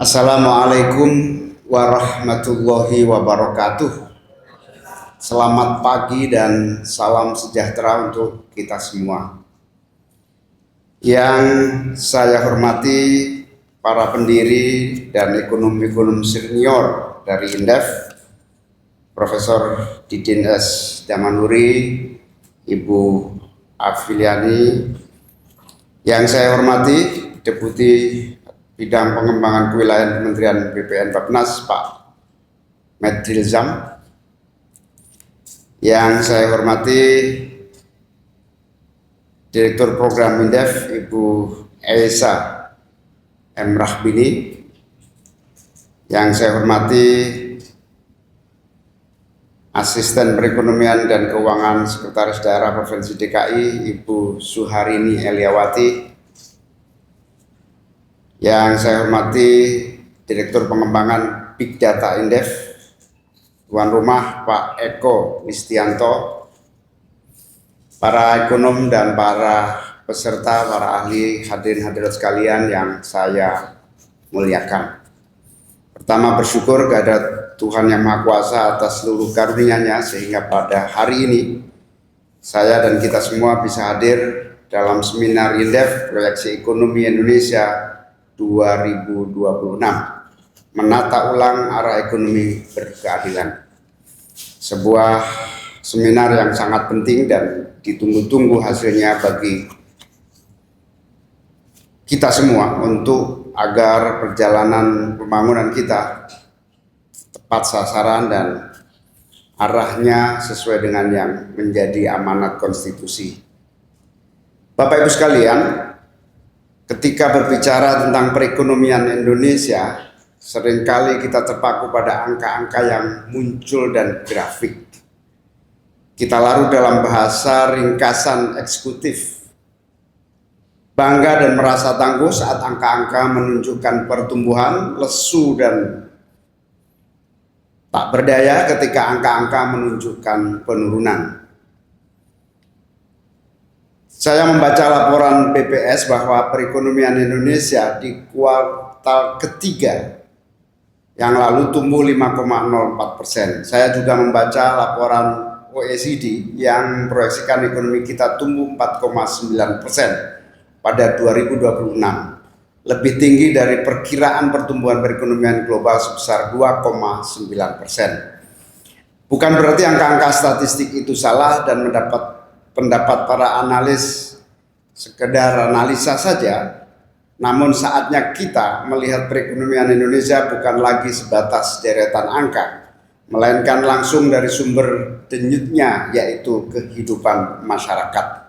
Assalamualaikum warahmatullahi wabarakatuh. Selamat pagi dan salam sejahtera untuk kita semua. Yang saya hormati para pendiri dan ekonom-ekonom senior dari Indef, Profesor Didin S. Damanuri, Ibu Afiliani. Yang saya hormati Deputi Bidang Pengembangan Kewilayahan Kementerian BPN Bappenas, Pak Medrilzam. Yang saya hormati Direktur Program Indef, Ibu Esa M. Rahbini. Yang saya hormati Asisten Perekonomian dan Keuangan Sekretaris Daerah Provinsi DKI, Ibu Suharini Eliawati. Yang saya hormati Direktur Pengembangan Big Data Indef, tuan rumah Pak Eko Listianto, para ekonom dan para peserta, para ahli, hadirin hadirat sekalian yang saya muliakan. Pertama, bersyukur kehadirat Tuhan Yang Maha Kuasa atas seluruh karunia-Nya sehingga pada hari ini saya dan kita semua bisa hadir dalam seminar Indef Proyeksi Ekonomi Indonesia 2026, menata ulang arah ekonomi berkeadilan. Sebuah seminar yang sangat penting dan ditunggu-tunggu hasilnya bagi kita semua untuk agar perjalanan pembangunan kita tepat sasaran dan arahnya sesuai dengan yang menjadi amanat konstitusi. Bapak Ibu sekalian, ketika berbicara tentang perekonomian Indonesia, seringkali kita terpaku pada angka-angka yang muncul dan grafik. Kita larut dalam bahasa ringkasan eksekutif, bangga dan merasa tangguh saat angka-angka menunjukkan pertumbuhan, lesu dan tak berdaya ketika angka-angka menunjukkan penurunan. Saya membaca laporan BPS bahwa perekonomian Indonesia di kuartal ketiga yang lalu tumbuh 5,04%. Saya juga membaca laporan OECD yang memproyeksikan ekonomi kita tumbuh 4,9% pada 2026. Lebih tinggi dari perkiraan pertumbuhan perekonomian global sebesar 2,9%. Bukan berarti angka-angka statistik itu salah dan pendapat para analis sekedar analisa saja, namun saatnya kita melihat perekonomian Indonesia bukan lagi sebatas deretan angka, melainkan langsung dari sumber denyutnya, yaitu kehidupan masyarakat.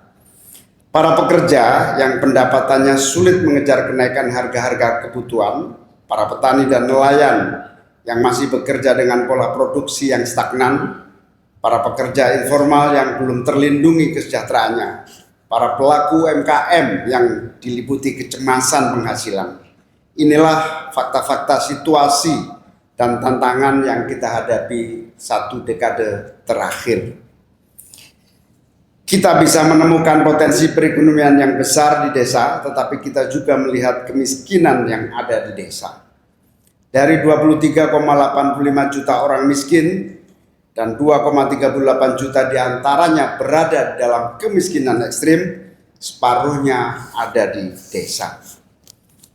Para pekerja yang pendapatannya sulit mengejar kenaikan harga-harga kebutuhan, para petani dan nelayan yang masih bekerja dengan pola produksi yang stagnan, para pekerja informal yang belum terlindungi kesejahteraannya, para pelaku UMKM yang diliputi kecemasan penghasilan. Inilah fakta-fakta situasi dan tantangan yang kita hadapi satu dekade terakhir. Kita bisa menemukan potensi perekonomian yang besar di desa, tetapi kita juga melihat kemiskinan yang ada di desa. Dari 23,85 juta orang miskin, dan 2,38 juta diantaranya berada dalam kemiskinan ekstrim, separuhnya ada di desa.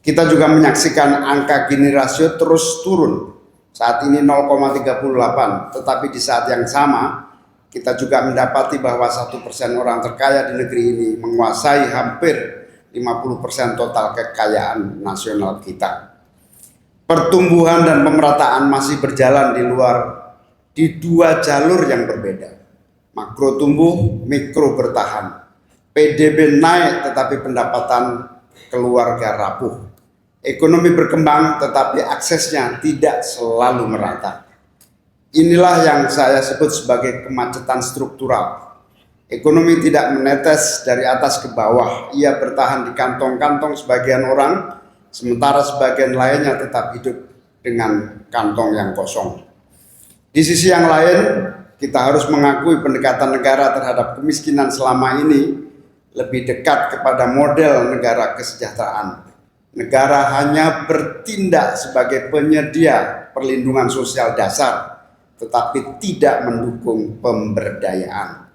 Kita juga menyaksikan angka Gini rasio terus turun, saat ini 0,38, tetapi di saat yang sama kita juga mendapati bahwa 1% orang terkaya di negeri ini menguasai hampir 50% total kekayaan nasional kita. Pertumbuhan dan pemerataan masih berjalan di dua jalur yang berbeda. Makro tumbuh, mikro bertahan. PDB naik tetapi pendapatan keluarga rapuh. Ekonomi berkembang tetapi aksesnya tidak selalu merata. Inilah yang saya sebut sebagai kemacetan struktural. Ekonomi tidak menetes dari atas ke bawah. Ia bertahan di kantong-kantong sebagian orang, sementara sebagian lainnya tetap hidup dengan kantong yang kosong. Di sisi yang lain, kita harus mengakui pendekatan negara terhadap kemiskinan selama ini lebih dekat kepada model negara kesejahteraan. Negara hanya bertindak sebagai penyedia perlindungan sosial dasar, tetapi tidak mendukung pemberdayaan.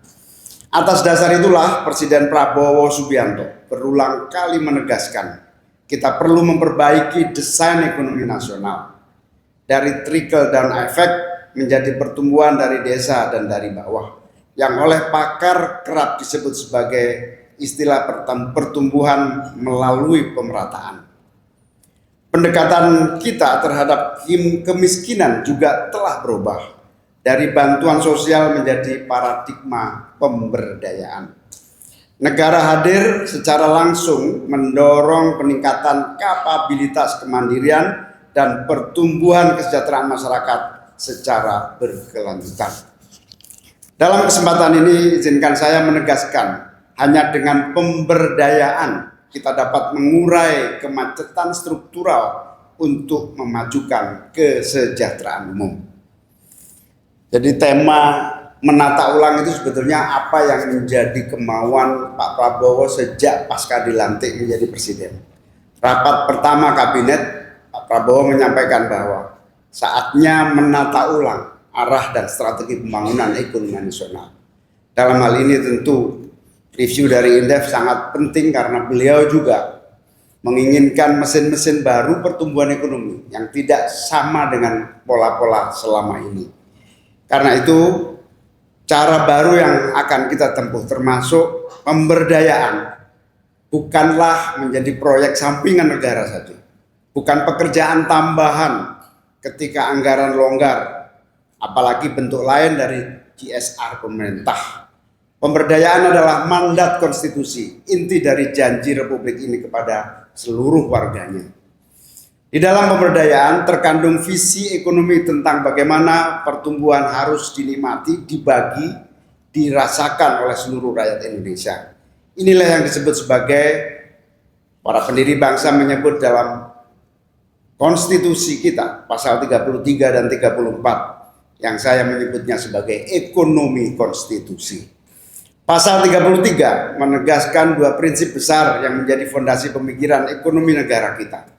Atas dasar itulah Presiden Prabowo Subianto berulang kali menegaskan kita perlu memperbaiki desain ekonomi nasional dari trickle down effect menjadi pertumbuhan dari desa dan dari bawah, yang oleh pakar kerap disebut sebagai istilah pertumbuhan melalui pemerataan. Pendekatan kita terhadap kemiskinan juga telah berubah dari bantuan sosial menjadi paradigma pemberdayaan. Negara hadir secara langsung mendorong peningkatan kapabilitas kemandirian dan pertumbuhan kesejahteraan masyarakat secara berkelanjutan. Dalam kesempatan ini izinkan saya menegaskan, hanya dengan pemberdayaan kita dapat mengurai kemacetan struktural untuk memajukan kesejahteraan umum. Jadi tema menata ulang itu sebetulnya apa yang menjadi kemauan Pak Prabowo sejak pasca dilantik menjadi presiden. Rapat pertama kabinet, Pak Prabowo menyampaikan bahwa saatnya menata ulang arah dan strategi pembangunan ekonomi nasional. Dalam hal ini tentu review dari Indef sangat penting karena beliau juga menginginkan mesin-mesin baru pertumbuhan ekonomi yang tidak sama dengan pola-pola selama ini. Karena itu cara baru yang akan kita tempuh termasuk pemberdayaan bukanlah menjadi proyek sampingan negara saja, bukan pekerjaan tambahan ketika anggaran longgar, apalagi bentuk lain dari CSR pemerintah. Pemberdayaan adalah mandat konstitusi, inti dari janji Republik ini kepada seluruh warganya. Di dalam pemberdayaan terkandung visi ekonomi tentang bagaimana pertumbuhan harus dinikmati, dibagi, dirasakan oleh seluruh rakyat Indonesia. Inilah yang disebut sebagai, para pendiri bangsa menyebut dalam konstitusi kita, pasal 33 dan 34, yang saya menyebutnya sebagai ekonomi konstitusi. Pasal 33 menegaskan dua prinsip besar yang menjadi fondasi pemikiran ekonomi negara kita.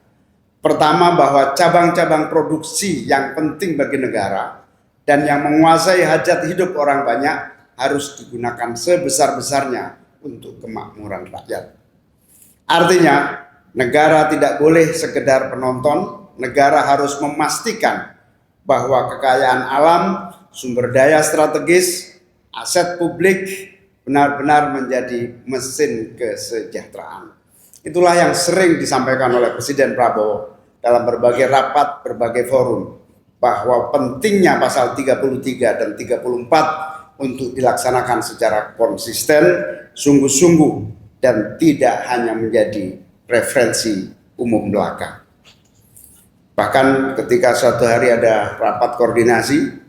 Pertama, bahwa cabang-cabang produksi yang penting bagi negara dan yang menguasai hajat hidup orang banyak harus digunakan sebesar-besarnya untuk kemakmuran rakyat. Artinya, negara tidak boleh sekedar penonton, negara harus memastikan bahwa kekayaan alam, sumber daya strategis, aset publik benar-benar menjadi mesin kesejahteraan. Itulah yang sering disampaikan oleh Presiden Prabowo dalam berbagai rapat, berbagai forum, bahwa pentingnya pasal 33 dan 34 untuk dilaksanakan secara konsisten, sungguh-sungguh, dan tidak hanya menjadi referensi umum belaka. Bahkan ketika suatu hari ada rapat koordinasi,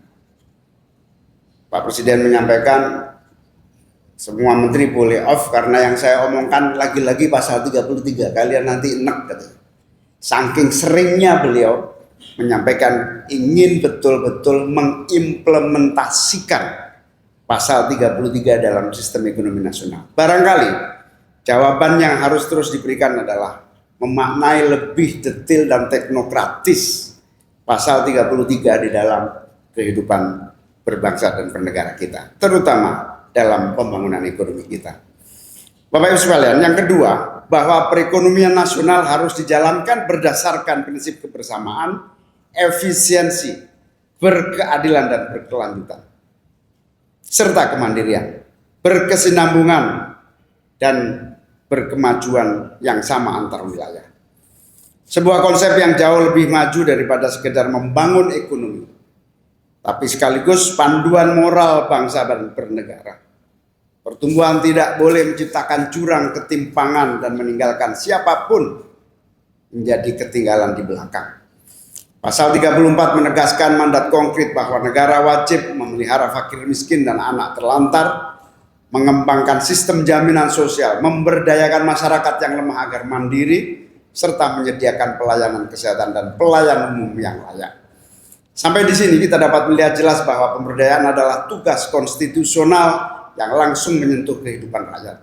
Pak Presiden menyampaikan semua menteri boleh off karena yang saya omongkan lagi-lagi pasal 33, kalian nanti enek katanya. Saking seringnya beliau menyampaikan ingin betul-betul mengimplementasikan pasal 33 dalam sistem ekonomi nasional. Barangkali jawaban yang harus terus diberikan adalah memaknai lebih detail dan teknokratis pasal 33 di dalam kehidupan berbangsa dan bernegara kita, terutama dalam pembangunan ekonomi kita. Bapak Ibu sekalian, yang kedua, bahwa perekonomian nasional harus dijalankan berdasarkan prinsip kebersamaan, efisiensi, berkeadilan dan berkelanjutan, serta kemandirian, berkesinambungan, dan berkemajuan yang sama antar wilayah. Sebuah konsep yang jauh lebih maju daripada sekedar membangun ekonomi, tapi sekaligus panduan moral bangsa dan bernegara. Pertumbuhan tidak boleh menciptakan jurang ketimpangan dan meninggalkan siapapun menjadi ketinggalan di belakang. Pasal 34 menegaskan mandat konkret bahwa negara wajib memelihara fakir miskin dan anak terlantar, mengembangkan sistem jaminan sosial, memberdayakan masyarakat yang lemah agar mandiri, serta menyediakan pelayanan kesehatan dan pelayanan umum yang layak. Sampai di sini kita dapat melihat jelas bahwa pemberdayaan adalah tugas konstitusional yang langsung menyentuh kehidupan rakyat.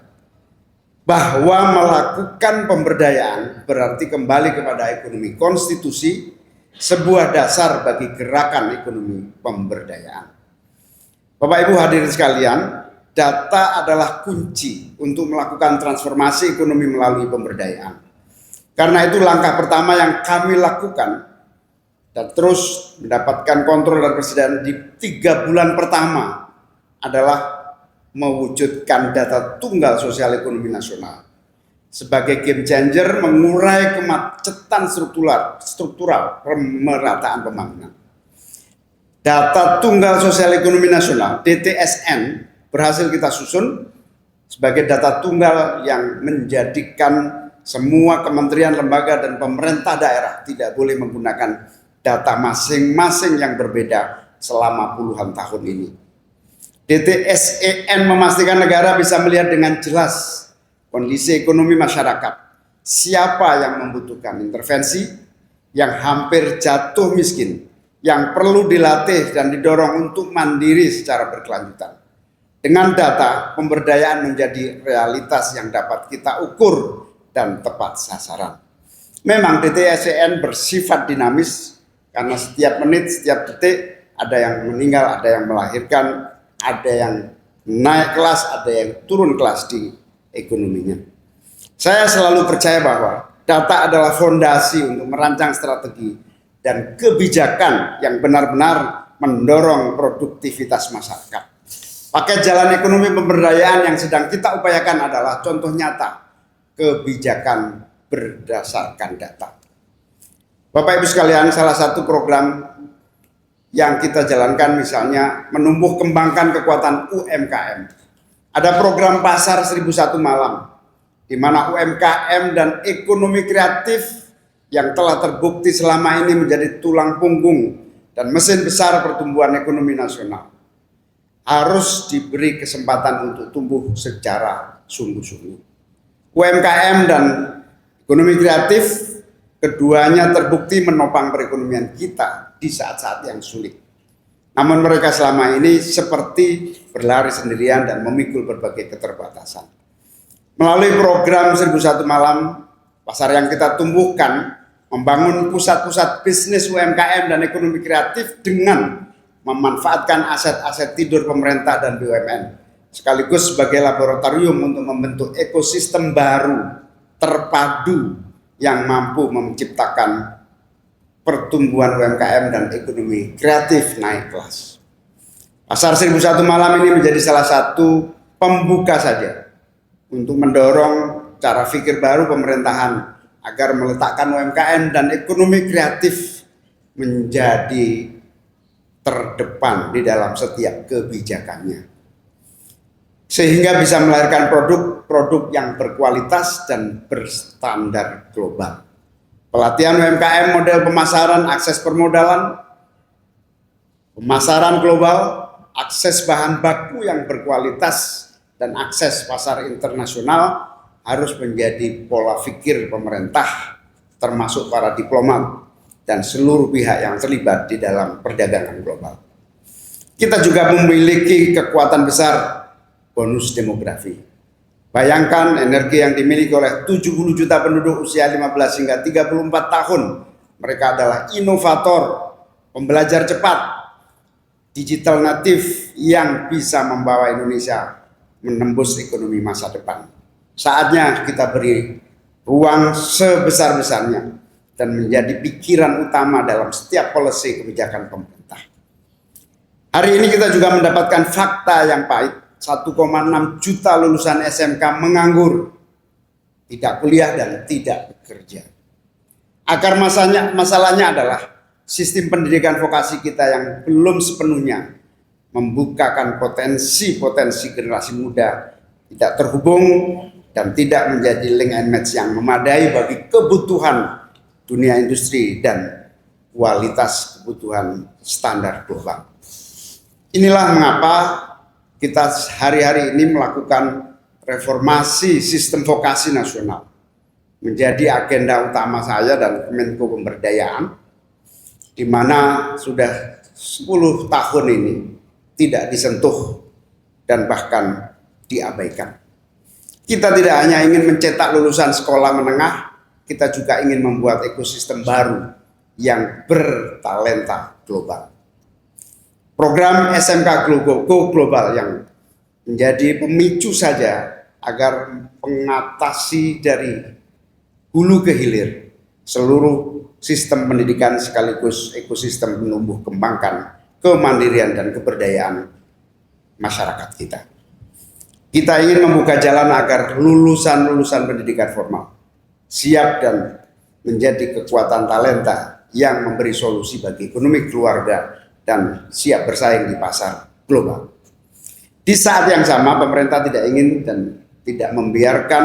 bahwa melakukan pemberdayaan berarti kembali kepada ekonomi konstitusi, sebuah dasar bagi gerakan ekonomi pemberdayaan. Bapak Ibu hadirin sekalian, data adalah kunci untuk melakukan transformasi ekonomi melalui pemberdayaan. Karena itu langkah pertama yang kami lakukan dan terus mendapatkan kontrol dari Presiden di 3 bulan pertama adalah mewujudkan data tunggal sosial ekonomi nasional sebagai game changer, mengurai kemacetan struktural pemerataan pembangunan. Data tunggal sosial ekonomi nasional DTSN berhasil kita susun sebagai data tunggal yang menjadikan semua kementerian, lembaga, dan pemerintah daerah tidak boleh menggunakan data masing-masing yang berbeda selama puluhan tahun ini. DTSEN memastikan negara bisa melihat dengan jelas kondisi ekonomi masyarakat, siapa yang membutuhkan intervensi, yang hampir jatuh miskin, yang perlu dilatih dan didorong untuk mandiri secara berkelanjutan. Dengan data, pemberdayaan menjadi realitas yang dapat kita ukur dan tepat sasaran. Memang DTSEN bersifat dinamis karena setiap menit, setiap detik ada yang meninggal, ada yang melahirkan, ada yang naik kelas, ada yang turun kelas di ekonominya. Saya selalu percaya bahwa data adalah fondasi untuk merancang strategi dan kebijakan yang benar-benar mendorong produktivitas masyarakat. Paket jalan ekonomi pemberdayaan yang sedang kita upayakan adalah contoh nyata kebijakan berdasarkan data. Bapak Ibu sekalian, salah satu program yang kita jalankan misalnya menumbuh kembangkan kekuatan UMKM. Ada program Pasar 1001 Malam, di mana UMKM dan ekonomi kreatif yang telah terbukti selama ini menjadi tulang punggung dan mesin besar pertumbuhan ekonomi nasional harus diberi kesempatan untuk tumbuh secara sungguh-sungguh. UMKM dan ekonomi kreatif keduanya terbukti menopang perekonomian kita di saat-saat yang sulit. Namun mereka selama ini seperti berlari sendirian dan memikul berbagai keterbatasan. Melalui program 1001 Malam, pasar yang kita tumbuhkan, membangun pusat-pusat bisnis UMKM dan ekonomi kreatif dengan memanfaatkan aset-aset tidur pemerintah dan BUMN, sekaligus sebagai laboratorium untuk membentuk ekosistem baru, terpadu, yang mampu menciptakan pertumbuhan UMKM dan ekonomi kreatif naik kelas. Pasar 1001 Malam ini menjadi salah satu pembuka saja untuk mendorong cara pikir baru pemerintahan agar meletakkan UMKM dan ekonomi kreatif menjadi terdepan di dalam setiap kebijakannya, sehingga bisa melahirkan produk-produk yang berkualitas dan berstandar global. Pelatihan UMKM, model pemasaran, akses permodalan, pemasaran global, akses bahan baku yang berkualitas, dan akses pasar internasional harus menjadi pola pikir pemerintah, termasuk para diplomat dan seluruh pihak yang terlibat di dalam perdagangan global. Kita juga memiliki kekuatan besar bonus demografi. Bayangkan energi yang dimiliki oleh 70 juta penduduk usia 15 hingga 34 tahun. Mereka adalah inovator, pembelajar cepat, digital natif yang bisa membawa Indonesia menembus ekonomi masa depan. Saatnya kita beri ruang sebesar-besarnya dan menjadi pikiran utama dalam setiap policy kebijakan pemerintah. Hari ini kita juga mendapatkan fakta yang pahit. 1,6 juta lulusan SMK menganggur, tidak kuliah dan tidak bekerja. Akar masalahnya adalah sistem pendidikan vokasi kita yang belum sepenuhnya membukakan potensi-potensi generasi muda, tidak terhubung dan tidak menjadi link and match yang memadai bagi kebutuhan dunia industri dan kualitas kebutuhan standar global. Inilah mengapa kita hari-hari ini melakukan reformasi sistem vokasi nasional menjadi agenda utama saya dan Kemenko Pemberdayaan, di mana sudah 10 tahun ini tidak disentuh dan bahkan diabaikan. Kita tidak hanya ingin mencetak lulusan sekolah menengah, kita juga ingin membuat ekosistem baru yang bertalenta global. Program SMK Go Global yang menjadi pemicu saja agar mengatasi dari hulu ke hilir seluruh sistem pendidikan sekaligus ekosistem menumbuh kembangkan kemandirian dan keberdayaan masyarakat kita. Kita ingin membuka jalan agar lulusan-lulusan pendidikan formal siap dan menjadi kekuatan talenta yang memberi solusi bagi ekonomi keluarga dan siap bersaing di pasar global. Di saat yang sama, pemerintah tidak ingin dan tidak membiarkan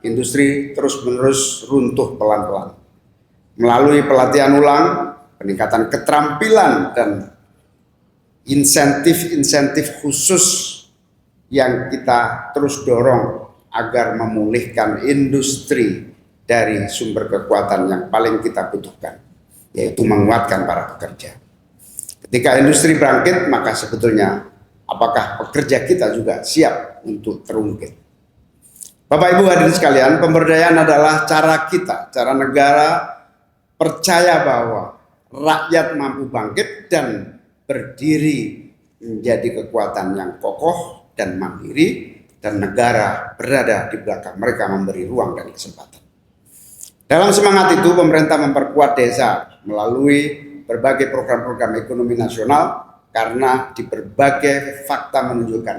industri terus-menerus runtuh pelan-pelan. Melalui pelatihan ulang, peningkatan keterampilan, dan insentif-insentif khusus yang kita terus dorong agar memulihkan industri dari sumber kekuatan yang paling kita butuhkan, yaitu menguatkan para pekerja. Ketika industri bangkit, maka sebetulnya apakah pekerja kita juga siap untuk terungkit? Bapak Ibu hadirin sekalian, pemberdayaan adalah cara kita, cara negara percaya bahwa rakyat mampu bangkit dan berdiri menjadi kekuatan yang kokoh dan mandiri, dan negara berada di belakang mereka memberi ruang dan kesempatan. Dalam semangat itu, pemerintah memperkuat desa melalui berbagai program-program ekonomi nasional karena di berbagai fakta menunjukkan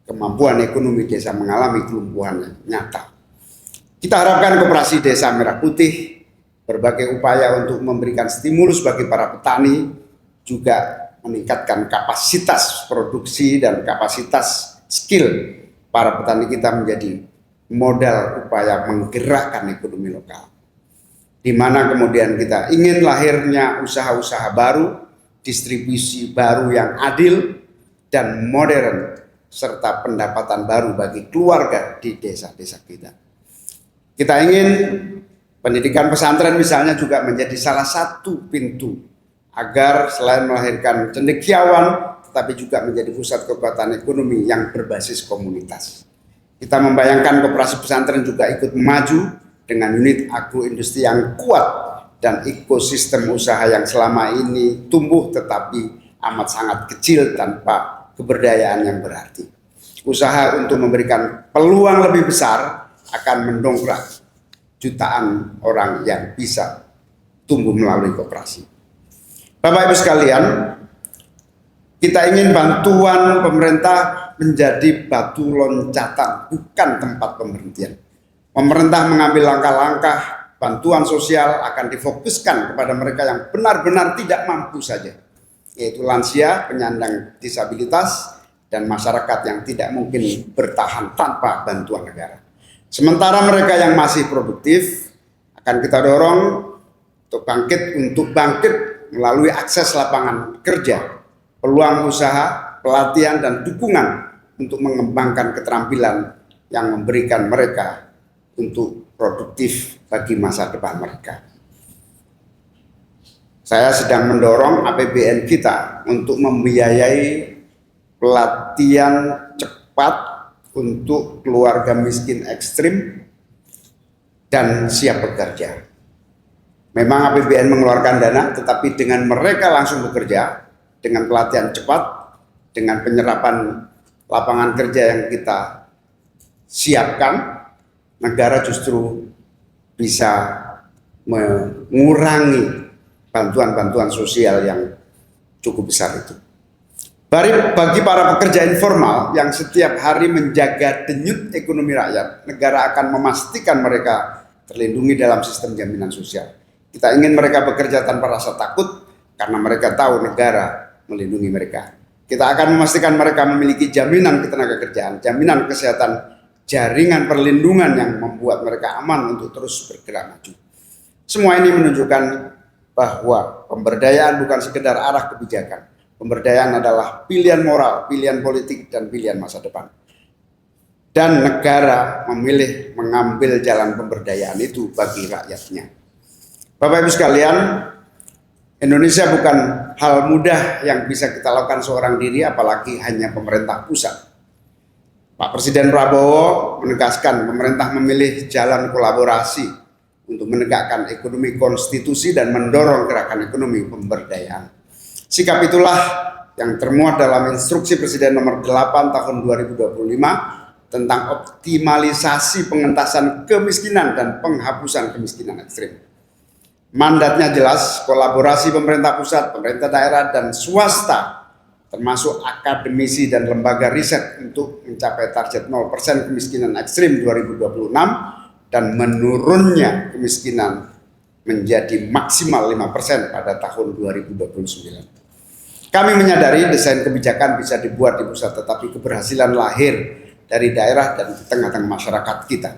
kemampuan ekonomi desa mengalami kelumpuhan yang nyata. Kita harapkan Koperasi Desa Merah Putih berbagai upaya untuk memberikan stimulus bagi para petani, juga meningkatkan kapasitas produksi dan kapasitas skill para petani kita menjadi modal upaya menggerakkan ekonomi lokal. Di mana kemudian kita ingin lahirnya usaha-usaha baru, distribusi baru yang adil dan modern, serta pendapatan baru bagi keluarga di desa-desa kita. Kita ingin pendidikan pesantren misalnya juga menjadi salah satu pintu agar selain melahirkan cendekiawan, tetapi juga menjadi pusat kekuatan ekonomi yang berbasis komunitas. Kita membayangkan koperasi pesantren juga ikut maju dengan unit agroindustri yang kuat dan ekosistem usaha yang selama ini tumbuh tetapi amat sangat kecil tanpa keberdayaan yang berarti. Usaha untuk memberikan peluang lebih besar akan mendongkrak jutaan orang yang bisa tumbuh melalui koperasi. Bapak Ibu sekalian, kita ingin bantuan pemerintah menjadi batu loncatan, bukan tempat pemberhentian. Pemerintah mengambil langkah-langkah bantuan sosial akan difokuskan kepada mereka yang benar-benar tidak mampu saja, yaitu lansia, penyandang disabilitas, dan masyarakat yang tidak mungkin bertahan tanpa bantuan negara. Sementara mereka yang masih produktif akan kita dorong untuk bangkit melalui akses lapangan kerja, peluang usaha, pelatihan, dan dukungan untuk mengembangkan keterampilan yang memberikan mereka untuk produktif bagi masa depan mereka. Saya sedang mendorong APBN kita untuk membiayai pelatihan cepat untuk keluarga miskin ekstrim dan siap bekerja. Memang APBN mengeluarkan dana, tetapi dengan mereka langsung bekerja, dengan pelatihan cepat, dengan penyerapan lapangan kerja yang kita siapkan, negara justru bisa mengurangi bantuan-bantuan sosial yang cukup besar itu. Bagi para pekerja informal yang setiap hari menjaga denyut ekonomi rakyat, negara akan memastikan mereka terlindungi dalam sistem jaminan sosial. Kita ingin mereka bekerja tanpa rasa takut karena mereka tahu negara melindungi mereka. Kita akan memastikan mereka memiliki jaminan ketenagakerjaan, jaminan kesehatan, jaringan perlindungan yang membuat mereka aman untuk terus bergerak maju. Semua ini menunjukkan bahwa pemberdayaan bukan sekedar arah kebijakan. Pemberdayaan adalah pilihan moral, pilihan politik, dan pilihan masa depan. Dan negara memilih mengambil jalan pemberdayaan itu bagi rakyatnya. Bapak Ibu sekalian, Indonesia bukan hal mudah yang bisa kita lakukan seorang diri, apalagi hanya pemerintah pusat. Pak Presiden Prabowo menegaskan pemerintah memilih jalan kolaborasi untuk menegakkan ekonomi konstitusi dan mendorong gerakan ekonomi pemberdayaan. Sikap itulah yang termuat dalam instruksi Presiden nomor 8 tahun 2025 tentang optimalisasi pengentasan kemiskinan dan penghapusan kemiskinan ekstrim. Mandatnya jelas, kolaborasi pemerintah pusat, pemerintah daerah, dan swasta termasuk akademisi dan lembaga riset untuk mencapai target 0% kemiskinan ekstrim 2026 dan menurunnya kemiskinan menjadi maksimal 5% pada tahun 2029. Kami menyadari desain kebijakan bisa dibuat di pusat, tetapi keberhasilan lahir dari daerah dan di tengah-tengah masyarakat kita.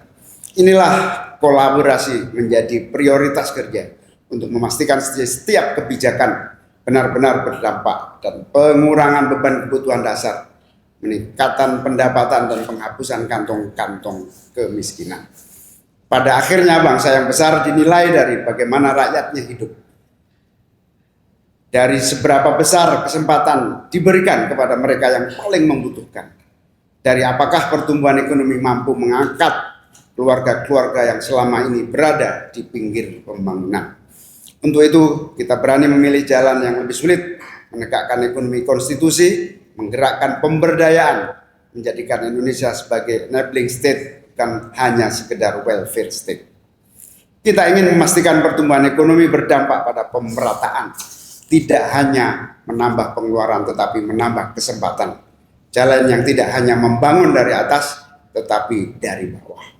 Inilah kolaborasi menjadi prioritas kerja untuk memastikan setiap kebijakan benar-benar berdampak dan pengurangan beban kebutuhan dasar, peningkatan pendapatan dan penghapusan kantong-kantong kemiskinan. Pada akhirnya bangsa yang besar dinilai dari bagaimana rakyatnya hidup. Dari seberapa besar kesempatan diberikan kepada mereka yang paling membutuhkan. Dari apakah pertumbuhan ekonomi mampu mengangkat keluarga-keluarga yang selama ini berada di pinggir pembangunan. Untuk itu, kita berani memilih jalan yang lebih sulit, menegakkan ekonomi konstitusi, menggerakkan pemberdayaan, menjadikan Indonesia sebagai enabling state, bukan hanya sekedar welfare state. Kita ingin memastikan pertumbuhan ekonomi berdampak pada pemerataan, tidak hanya menambah pengeluaran, tetapi menambah kesempatan. Jalan yang tidak hanya membangun dari atas, tetapi dari bawah.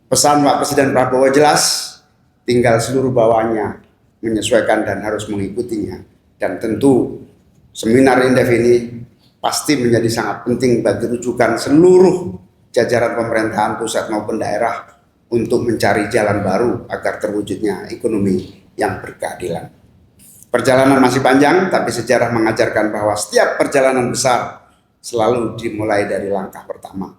Pesan Pak Presiden Prabowo jelas, tinggal seluruh bawahnya menyesuaikan dan harus mengikutinya. Dan tentu seminar Indef ini pasti menjadi sangat penting bagi rujukan seluruh jajaran pemerintahan pusat maupun daerah untuk mencari jalan baru agar terwujudnya ekonomi yang berkeadilan. Perjalanan masih panjang, tapi sejarah mengajarkan bahwa setiap perjalanan besar selalu dimulai dari langkah pertama.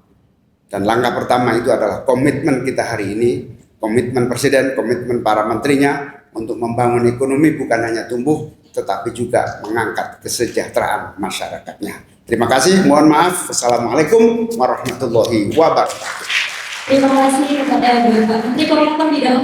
Dan langkah pertama itu adalah komitmen kita hari ini, komitmen Presiden, komitmen para menterinya, untuk membangun ekonomi bukan hanya tumbuh, tetapi juga mengangkat kesejahteraan masyarakatnya. Terima kasih, mohon maaf. Wassalamualaikum warahmatullahi wabarakatuh. Terima kasih kepada Bapak Menteri Koordinator Bidang